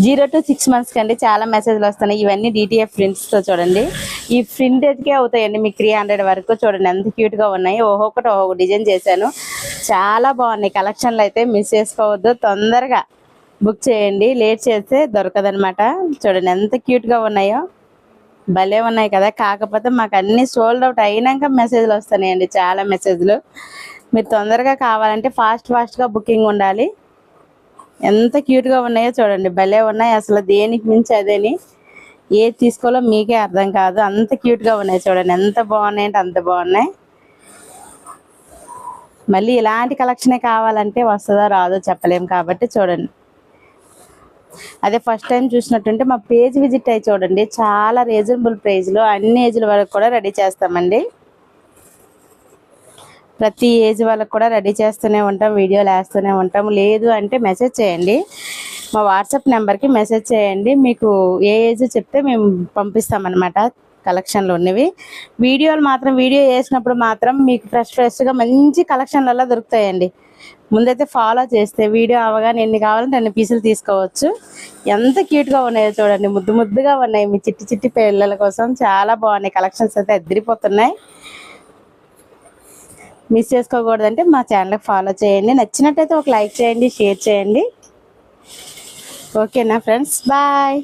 0 to 6 months కండి చాలా మెసేజ్లు వస్తున్నాయి. ఇవన్నీ DTF ప్రింట్స్తో చూడండి. ఈ ప్రింటెడ్కే అవుతాయండి మీకు 300 వరకు. చూడండి ఎంత క్యూట్గా ఉన్నాయి. ఒక్కొక్కటి ఒక్కొక్క డిజైన్ చేశాను. చాలా బాగున్నాయి కలెక్షన్లు అయితే. మిస్ చేసుకోవద్దు, తొందరగా బుక్ చేయండి. లేట్ చేస్తే దొరకదనమాట. చూడండి ఎంత క్యూట్గా ఉన్నాయో, భలే ఉన్నాయి కదా. కాకపోతే మాకు అన్నీ సోల్డ్ అవుట్ అయినాక మెసేజ్లు వస్తున్నాయండి, చాలా మెసేజ్లు. మీరు తొందరగా కావాలంటే ఫాస్ట్గా బుకింగ్ ఉండాలి. ఎంత క్యూట్గా ఉన్నాయో చూడండి, భలే ఉన్నాయి అసలు. దేనికి మించి అదేని ఏది తీసుకోవాలో మీకే అర్థం కాదు, అంత క్యూట్గా ఉన్నాయి. చూడండి ఎంత బాగున్నాయి అంటే అంత బాగున్నాయి. మళ్ళీ ఇలాంటి కలెక్షనే కావాలంటే వస్తుందో రాదో చెప్పలేము కాబట్టి చూడండి. అదే ఫస్ట్ టైం చూసినట్టుంటే మా పేజ్ విజిట్ అయ్యి చూడండి. చాలా రీజనబుల్ ప్రైస్లో అన్ని ఏజ్ల వరకు కూడా రెడీ చేస్తామండి. ప్రతి ఏజ్ వాళ్ళకు కూడా రెడీ చేస్తూనే ఉంటాం, వీడియోలు వేస్తూనే ఉంటాం. లేదు అంటే మెసేజ్ చేయండి, మా వాట్సాప్ నెంబర్కి మెసేజ్ చేయండి. మీకు ఏ ఏజ్ చెప్తే మేము పంపిస్తామన్నమాట కలెక్షన్లు ఉన్నవి. వీడియోలు మాత్రం వీడియో వేసినప్పుడు మాత్రం మీకు ఫ్రెష్గా మంచి కలెక్షన్లలో దొరుకుతాయండి. ముందైతే ఫాలో చేస్తే వీడియో అవగానే ఎన్ని కావాలంటే అన్ని పీసులు తీసుకోవచ్చు. ఎంత క్యూట్గా ఉన్నాయో చూడండి, ముద్దుగా ఉన్నాయి. మీ చిట్టి పిల్లల కోసం చాలా బాగున్నాయి కలెక్షన్స్ అయితే, అద్దరిపోతున్నాయి. మిస్ చేసుకోకూడదంటే మా ఛానల్కి ఫాలో చేయండి. నచ్చినట్టయితే ఒక లైక్ చేయండి, షేర్ చేయండి. ఓకేనా ఫ్రెండ్స్, బాయ్.